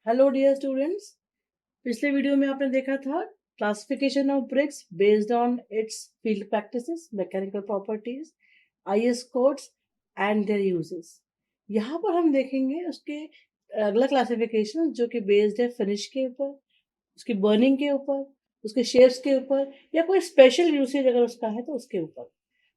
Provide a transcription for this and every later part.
Hello dear students. पिछले video में आपने देखा था classification of bricks based on its field practices, mechanical properties, IS codes and their uses. यहाँ पर हम देखेंगे उसके अगला क्लासिफिकेशन जो कि बेस्ड है फिनिश के ऊपर, उसकी बर्निंग के ऊपर, उसके शेप्स के ऊपर या कोई स्पेशल यूसेज अगर उसका है तो उसके ऊपर।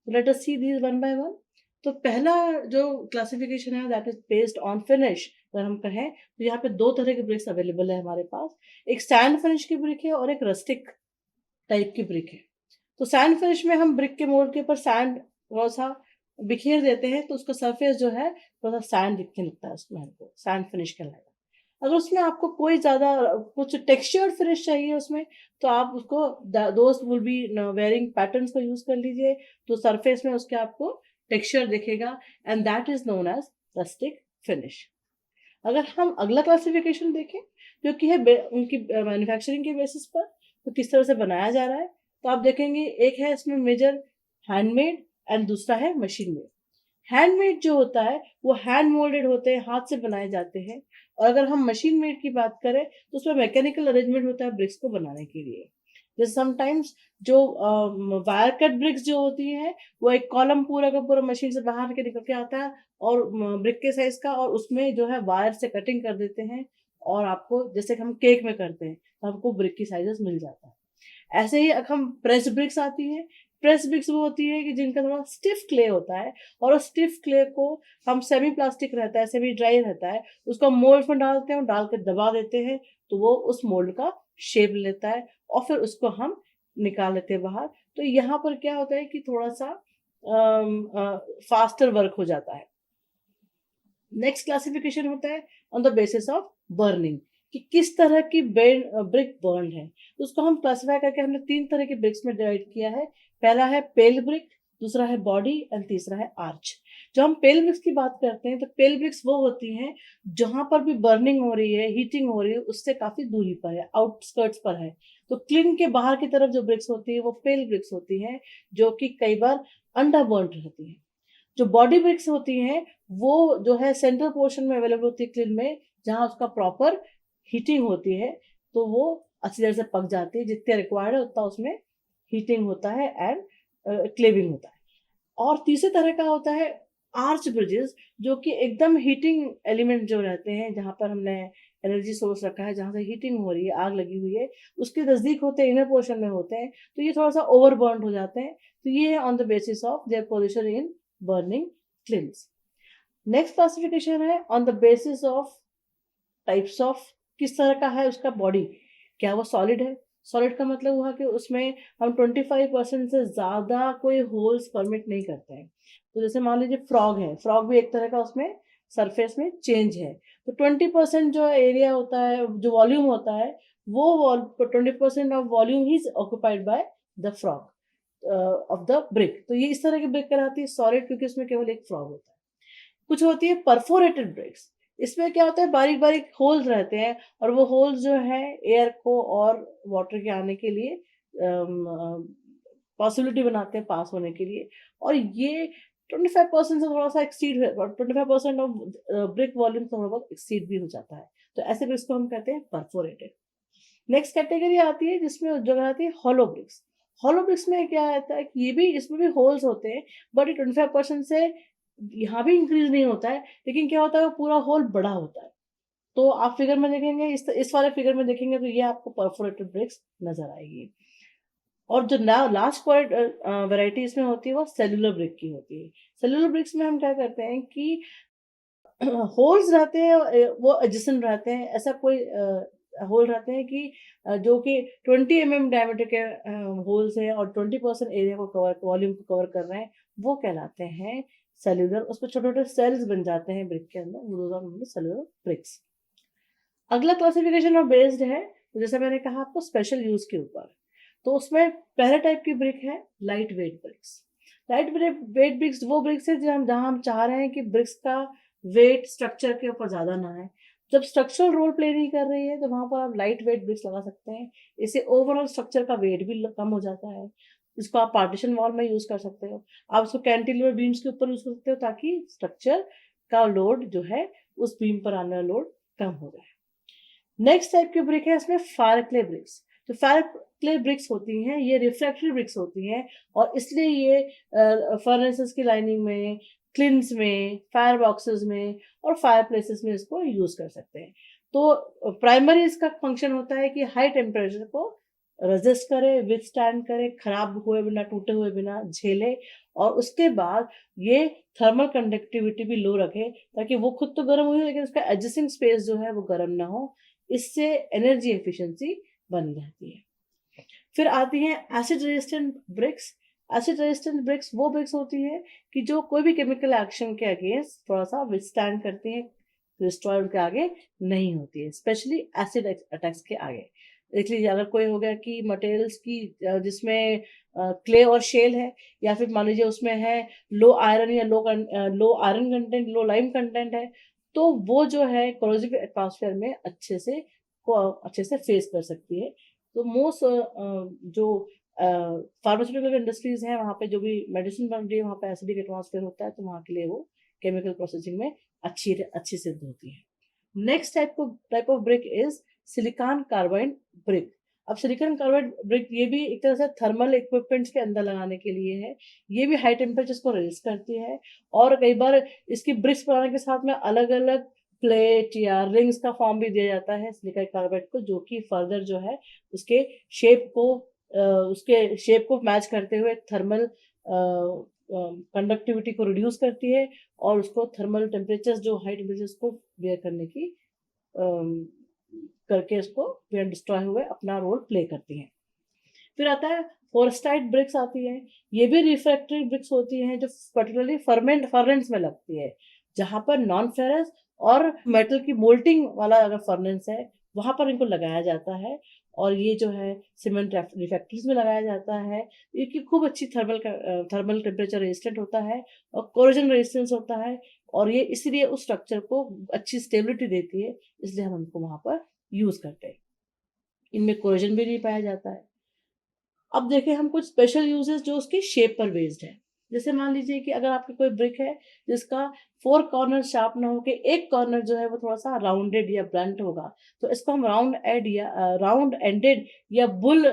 Let us see these one by one. तो पहला जो क्लासिफिकेशन है that is based on finish. अगर हम कहें तो यहाँ पे दो तरह के ब्रिक्स अवेलेबल है हमारे पास। एक सैंड फिनिश की ब्रिक है और एक रस्टिक टाइप की ब्रिक है। तो सैंड फिनिश में हम ब्रिक के मोल्ड के ऊपर सैंड थोड़ा सा बिखेर देते हैं तो उसका सरफेस जो है थोड़ा सा सैंड दिखने लगता है, उसमें हमको सैंड फिनिश कहलाएगा। अगर उसमें आपको कोई ज्यादा कुछ टेक्सचर्ड फिनिश चाहिए उसमें, तो आप उसको दोस्त विल बी वेयरिंग पैटर्न्स को यूज कर लीजिए, तो सरफेस में उसके आपको टेक्सचर दिखेगा and that is known as rustic finish. अगर हम अगला क्लासिफिकेशन देखें जो कि है उनकी मैन्युफैक्चरिंग के बेसिस पर, तो किस तरह से बनाया जा रहा है, तो आप देखेंगे एक है इसमें मेजर हैंडमेड एंड दूसरा है मशीन मेड। हैंडमेड जो होता है वो हैंड मोल्डेड होते हैं, हाथ से बनाए जाते हैं। और अगर हम मशीन मेड की बात करें तो उसमें मैकेनिकल अरेंजमेंट होता है ब्रिक्स को बनाने के लिए। जैसे समटाइम्स जो वायर कट ब्रिक्स जो होती हैं वो एक कॉलम पूरा का पूरा मशीन से बाहर के निकल के आता है और ब्रिक के साइज का, और उसमें जो है वायर से कटिंग कर देते हैं और आपको जैसे कि हम केक में करते हैं तो हमको ब्रिक की साइजेस मिल जाता है। ऐसे ही अगर हम प्रेस ब्रिक्स आती हैं, प्रेस ब्रिक्स वो होती है कि जिनका थोड़ा स्टिफ क्ले होता है और उस स्टिफ क्ले को हम सेमी प्लास्टिक रहता है, सेमी ड्राई रहता है, उसको मोल्ड में डालते हैं और डाल के दबा देते हैं तो वो उस मोल्ड का शेप लेता है और फिर उसको हम निकाल लेते हैं बाहर। तो यहाँ पर क्या होता है कि थोड़ा सा फास्टर वर्क हो जाता है। नेक्स्ट क्लासिफिकेशन होता है on the basis of burning, कि किस तरह की ब्रिक बर्न है। तो उसको हम क्लासिफाई करके हमने तीन तरह के ब्रिक्स में डिवाइड किया है। पहला है पेल ब्रिक, दूसरा है बॉडी एंड तीसरा है आर्च। जो हम पेल ब्रिक्स की बात करते हैं तो पेल ब्रिक्स वो होती हैं जहां पर भी बर्निंग हो रही है, हीटिंग हो रही है, उससे काफी दूरी पर है, आउटस्कर्ट्स पर है। तो क्लिन के बाहर की तरफ जो ब्रिक्स होती है वो पेल ब्रिक्स होती हैं, जो कि कई बार अंडर बर्न रहती है। जो बॉडी ब्रिक्स होती हैं वो जो है सेंट्रल पोर्शन में अवेलेबल होती है क्लिन में, जहां उसका प्रॉपर हीटिंग होती है तो वो अच्छी तरह से पक जाती है, जितने रिक्वायर्ड है उतना उसमें हीटिंग होता है एंड क्लेविंग होता है। और तीसरे तरह का होता है आर्च ब्रिजेस, जो कि एकदम हीटिंग एलिमेंट जो रहते हैं, जहां पर हमने एनर्जी सोर्स रखा है, जहां से हीटिंग हो रही है, आग लगी हुई है, उसके नजदीक होते हैं, इनर पोर्शन में होते हैं, तो ये थोड़ा सा ओवर बर्न हो जाते हैं। तो ये है on the basis of their position in burning kilns. Next classification है on the basis of types of, किस तरह का है उसका बॉडी, क्या वो सॉलिड है। सॉलिड का मतलब हुआ कि उसमें हम 25% से ज्यादा कोई होल्स परमिट नहीं करते हैं। तो जैसे मान लीजिए फ्रॉग है, फ्रॉग भी एक तरह का उसमें सरफेस में चेंज है, तो 20% जो एरिया होता है, जो वॉल्यूम होता है, वो 20% of volume he occupied by the frog of the brick. तो ये इस तरह की ब्रिक कहलाती है सॉलिड, क्योंकि उसमें केवल एक फ्रॉग होता है। कुछ होती है परफोरेटेड ब्रिक्स। इसमें क्या होता है, बारीक बारीक होल्स रहते हैं और वो होल्स जो है एयर को और वाटर के आने के लिए पॉसिबिलिटी बनाते हैं पास होने के लिए। और ये 25% से थोड़ा सा एक्सीड, 25% ऑफ ब्रिक वॉल्यूम थोड़ा बहुत एक्सीड भी हो जाता है। तो ऐसे ब्रिक्स को हम कहते हैं परफोरेटेड। नेक्स्ट कैटेगरी आती है जिसमें जो आती है हॉलो ब्रिक्स। हॉलो ब्रिक्स में क्या आता है कि ये भी, इसमें भी होल्स होते हैं, बट ये 25% से यहाँ भी इंक्रीज नहीं होता है, लेकिन क्या होता है वो पूरा होल बड़ा होता है। तो आप फिगर में देखेंगे, इस वाले फिगर में देखेंगे तो ये आपको परफोरेटेड ब्रिक्स नजर आएगी। और जो लास्ट वेराइटी इसमें होती है वो सेलुलर ब्रिक की होती है। सेलुलर ब्रिक्स में हम क्या करते हैं कि होल्स रहते हैं, वो एडजेसेंट रहते हैं, ऐसा कोई होल रहते हैं कि जो कि 20 mm डायमीटर के होल्स हैं और 20% एरिया को कवर, वॉल्यूम को कवर कर रहे हैं, वो कहलाते हैं सेल्यूलर। उसमें छोटे छोटे सेल्स बन जाते हैं ब्रिक के अंदर, वो सेल्यूलर ब्रिक्स। अगला क्लासिफिकेशन और बेस्ड है, तो जैसे मैंने कहा आपको स्पेशल यूज के ऊपर, तो उसमें पहले टाइप की ब्रिक है light weight bricks. Light weight bricks वो ब्रिक्स है जहां हम चाह रहे हैं कि ब्रिक्स का वेट स्ट्रक्चर के ऊपर ज्यादा ना है। जब स्ट्रक्चरल रोल प्ले नहीं कर रही है तो वहां पर आप लाइट वेट ब्रिक्स लगा सकते हैं। इससे ओवरऑल स्ट्रक्चर का वेट भी कम हो जाता है। इसको आप पार्टीशन वॉल में यूज कर सकते हो, आप इसको कैंटिलीवर बीम्स के ऊपर यूज कर सकते हो, ताकि स्ट्रक्चर का लोड जो है उस बीम पर आने वाला लोड कम हो जाए। नेक्स्ट टाइप की ब्रिक है इसमें फायर क्ले ब्रिक्स। जो फायर क्ले ब्रिक्स होती हैं ये रिफ्रैक्टरी ब्रिक्स होती हैं और इसलिए ये फर्नेसेस की लाइनिंग में, क्लिन्स में, फायर बॉक्सेस में और फायर प्लेसेस में इसको यूज कर सकते हैं। तो प्राइमरी इसका फंक्शन होता है कि हाई टेम्परेचर को रेजिस्ट करे, विथस्टैंड करे, खराब हुए बिना, टूटे हुए बिना झेले, और उसके बाद ये थर्मल कंडक्टिविटी भी लो रखे ताकि वो खुद तो गर्म हुई लेकिन उसका एडजस्टिंग स्पेस जो है वो गर्म ना हो। इससे एनर्जी एफिशिएंसी बनी रहती है। फिर आती हैं acid resistant bricks. Acid resistant bricks वो ब्रिक्स होती है कि जो कोई भी केमिकल एक्शन के अगेंस्ट थोड़ा सा विथस्टैंड करती हैं, डिस्ट्रॉय के आगे नहीं होती है, स्पेशली एसिड अटैक्स के आगे। देख लीजिए अगर कोई हो गया कि मटेरियल्स की जिसमें क्ले और शेल है, या फिर मान लीजिए उसमें है लो आयरन या लो आयरन कंटेंट, लो लाइम कंटेंट है, तो वो जो है कोरोसिव एटमॉस्फेयर में अच्छे से फेस कर सकती है। तो मोस्ट जो फार्मास्यूटिकल इंडस्ट्रीज हैं वहाँ पे जो भी मेडिसिन बन रही है वहाँ पे एसिडिक एटमॉस्फेयर होता है, तो वहाँ के लिए वो केमिकल प्रोसेसिंग में अच्छी सिद्ध होती है। Next type of brick is silicon carbide brick. अब सिलिकॉन कार्बाइड ब्रिक ये भी एक तरह से थर्मल इक्विपमेंट्स के अंदर लगाने के लिए है। ये भी हाई टेम्परेचर को रेजिस्ट करती है और कई बार इसकी ब्रिक्स बनाने के साथ में अलग अलग प्लेट या रिंग्स का फॉर्म भी दिया जाता है सिलिकॉन कार्बाइड को, जो कि फर्दर जो है उसके शेप को मैच करते हुए थर्मल कंडक्टिविटी को रिड्यूस करती है और उसको थर्मल टेम्परेचर जो हाई टेम्परेचर को बेयर करने की करके इसको बेयर डिस्ट्रॉय हुए अपना रोल प्ले करती हैं। फिर आता है फोरस्टाइट ब्रिक्स आती है। ये भी रिफ्रैक्टरी ब्रिक्स होती हैं जो पर्टिकुलरली फर्नेंस में लगती है, जहां पर नॉन फेरस और मेटल की मोल्टिंग वाला अगर फर्नेंस है वहां पर इनको लगाया जाता है और ये जो है सीमेंट रिफैक्ट्रीज में लगाया जाता है। ये खूब अच्छी थर्मल टेम्परेचर रेजिस्टेंट होता है और कोरोजन रेजिस्टेंस होता है और ये इसलिए उस स्ट्रक्चर को अच्छी स्टेबिलिटी देती है, इसलिए हम उनको वहां पर यूज करते हैं। इनमें कोरोजन भी नहीं पाया जाता है। अब देखें हम कुछ स्पेशल यूजेस जो उसकी शेप पर बेस्ड है। जैसे मान लीजिए कि अगर आपकी कोई ब्रिक है जिसका 4 कॉर्नर शार्प ना होके एक कॉर्नर जो है वो थोड़ा सा राउंडेड या ब्लंट होगा, तो इसको हम राउंड एंडेड या बुल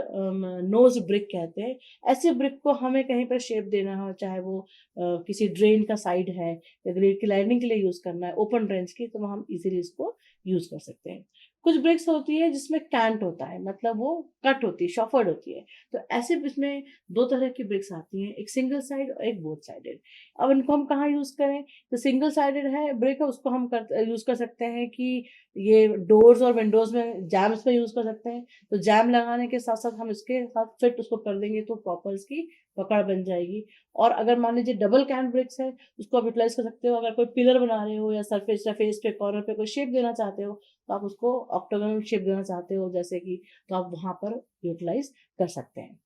नोज ब्रिक कहते हैं। ऐसे ब्रिक को हमें कहीं पर शेप देना हो, चाहे वो किसी ड्रेन का साइड है या ग्रिड की लाइनिंग के लिए यूज करना है, ओपन ड्रेन्स की, तो हम इजीली इसको यूज कर सकते हैं। कुछ ब्रिक्स होती है जिसमें कैंट होता है, मतलब वो कट होती है, शॉफर्ड होती है। तो ऐसे इसमें दो तरह की ब्रिक्स आती हैं, एक सिंगल साइड और एक बोथ साइडेड। अब इनको हम कहाँ यूज करें? तो सिंगल साइडेड है ब्रिक है उसको हम यूज कर सकते हैं कि ये डोर्स और विंडोज में जैम्स में यूज कर सकते हैं। तो जैम लगाने के साथ साथ हम इसके साथ फिट उसको कर देंगे तो प्रॉपर इसकी पकड़ बन जाएगी। और अगर मान लीजिए डबल कैन ब्रिक्स है उसको आप यूटिलाइज कर सकते हो। अगर कोई पिलर बना रहे हो या सरफेस पे कॉर्नर पे कोई शेप देना चाहते हो, तो आप उसको ऑक्टागोनल शेप देना चाहते हो जैसे कि, तो आप वहां पर यूटिलाइज कर सकते हैं।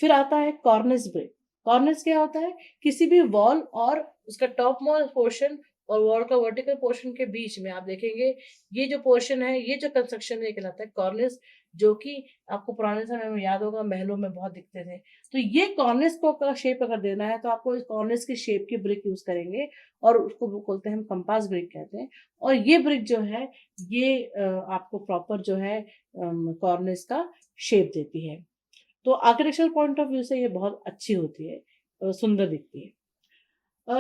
फिर आता है कॉर्निस ब्रिक। कॉर्निस क्या होता है? किसी भी वॉल और उसका टॉप मोस्ट पोर्शन और वॉल का वर्टिकल पोर्शन के बीच में आप देखेंगे ये जो पोर्शन है, ये जो कंस्ट्रक्शन है, कहलाता है कॉर्निस, जो कि आपको पुराने समय में याद होगा महलों में बहुत दिखते थे। तो ये कॉर्निस को का शेप अगर देना है तो आपको इस कॉर्निस की शेप की ब्रिक यूज करेंगे और उसको बोलते हैं हम कंपास ब्रिक कहते हैं। और ये ब्रिक जो है ये आपको प्रॉपर जो है कॉर्निस का शेप देती है। तो आर्किटेक्चरल पॉइंट ऑफ व्यू से ये बहुत अच्छी होती है, सुंदर दिखती है।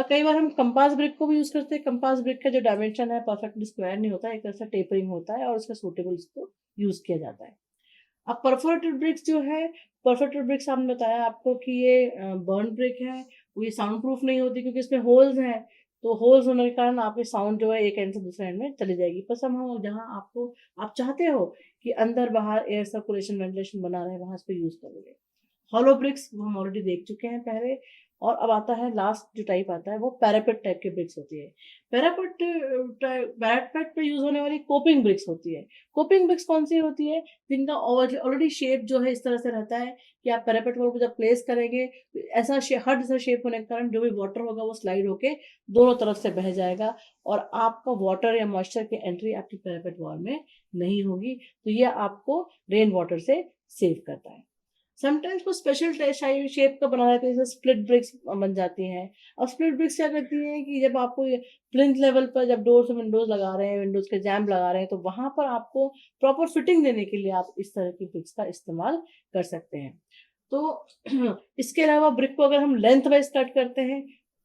कई बार हम कंपास ब्रिक को भी यूज करते हैं। कंपास ब्रिक का जो डायमेंशन है परफेक्टली स्क्वायर नहीं होता है, एक तरह से टेपरिंग होता है और उसका सूटेबल इसको यूज किया जाता है। अब परफोरेटेड ब्रिक्स जो है, परफोरेटेड ब्रिक्स हमने बताया आपको कि ये बर्न ब्रिक है, वो ये साउंड प्रूफ नहीं होती क्योंकि इसमें होल्स हैं। तो होल्स होने के कारण आपकी साउंड जो है एक एंड से दूसरे एंड में चली जाएगी। पर हम जहाँ आप चाहते हो कि अंदर बाहर एयर सर्कुलेशन वेंटिलेशन बना रहे, वहां इस पर यूज करोगे। हॉलो ब्रिक्स वो हम ऑलरेडी देख चुके हैं पहले। और अब आता है लास्ट जो टाइप आता है वो पैरापेट टाइप की ब्रिक्स होती है। पैरापेट पे यूज होने वाली कोपिंग ब्रिक्स होती है। कोपिंग ब्रिक्स कौन सी होती है? जिनका ऑलरेडी शेप जो है इस तरह से रहता है कि आप पैरापेट वॉल को जब प्लेस करेंगे तो ऐसा हर जैसा शेप होने के कारण जो भी वाटर होगा वो स्लाइड होके दोनों तरफ से बह जाएगा और आपका वाटर या मॉइस्चर की एंट्री आपकी पैरापेट वॉल में नहीं होगी। तो ये आपको रेन वाटर से सेव करता है। समटाइम्स वो स्पेशल शेप का बना देते हैं, जैसे स्प्लिट ब्रिक्स बन जाती हैं। और स्प्लिट ब्रिक्स क्या करती हैं कि जब आपको प्लिंथ लेवल पर जब डोर्स विंडोज लगा रहे हैं, विंडोज के जैम लगा रहे हैं, तो वहां पर आपको प्रॉपर फिटिंग देने के लिए आप इस तरह की ब्रिक्स का इस्तेमाल कर सकते हैं। तो इसके अलावा ब्रिक को अगर हम लेंथ वाइज कट करते हैं,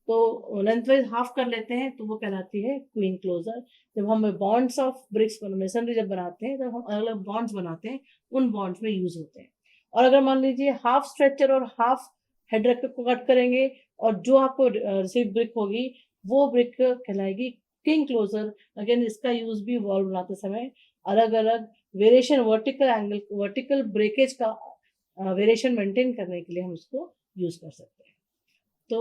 तो लेंथ वाइज हाफ कर लेते हैं, तो वो कहलाती है क्वीन क्लोजर। जब हम बॉन्ड्स ऑफ ब्रिक्स मेसनरी जब बनाते हैं, तब हम अलग अलग बॉन्ड्स बनाते हैं, उन बॉन्ड्स में यूज होते हैं। और अगर मान लीजिए हाफ स्ट्रेचर और हाफ हेड रख को कट करेंगे, और जो आपको रिसीव ब्रिक होगी, वो ब्रिक कहलाएगी किंग क्लोजर। अगेन इसका यूज भी वॉल बनाते समय अलग अलग variation, vertical angle, vertical breakage का वेरिएशन मेंटेन करने के लिए हम उसको यूज कर सकते हैं। तो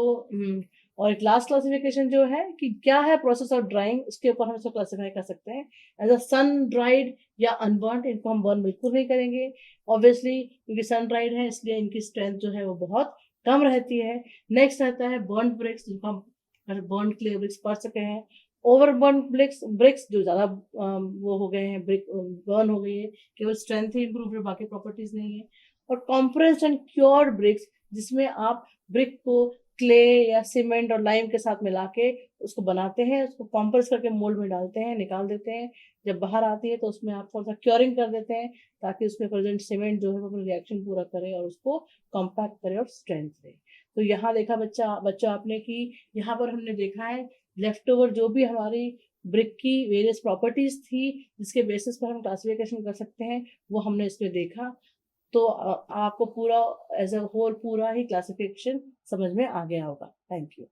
और एक लास्ट क्लासिफिकेशन जो है कि क्या है प्रोसेस ऑफ ड्राइंग, उसके ऊपर हम इसको क्लासिफाई कर सकते हैं एज अ सन ड्राइड या अनबर्न। इनको हम बर्न बिल्कुल नहीं करेंगे ऑब्वियसली, क्योंकि सन ड्राइड है, इसलिए इनकी स्ट्रेंथ जो है वो बहुत कम रहती है। नेक्स्ट रहता है बर्न ब्रिक्स, जिनको हम बर्न क्ले ब्रिक्स पढ़ सके हैं। ओवर बर्न ब्रिक्स ब्रिक्स जो ज्यादा वो हो गए हैं, ब्रिक बर्न हो गई है, केवल स्ट्रेंथ ही इंप्रूव है, बाकी प्रॉपर्टीज नहीं है। और कॉम्प्रेस्ड एंड क्योर्ड ब्रिक्स, जिसमें आप ब्रिक को क्ले या सीमेंट और लाइम के साथ मिला के उसको बनाते हैं, उसको कॉम्प्रेस करके मोल्ड में डालते हैं, निकाल देते हैं। जब बाहर आती है तो उसमें आप थोड़ा सा क्योरिंग कर देते हैं, ताकि उसमें प्रेजेंट सीमेंट जो है वो अपना रिएक्शन पूरा करे और उसको कॉम्पैक्ट करे और स्ट्रेंथ दे। तो यहाँ देखा बच्चों आपने कि यहाँ पर हमने देखा है लेफ्ट ओवर जो भी हमारी ब्रिक की वेरियस प्रॉपर्टीज थी, जिसके बेसिस पर हम क्लासिफिकेशन कर सकते हैं, वो हमने इसमें देखा। तो आपको पूरा एज अ होल पूरा ही क्लासिफिकेशन समझ में आ गया होगा। Thank you.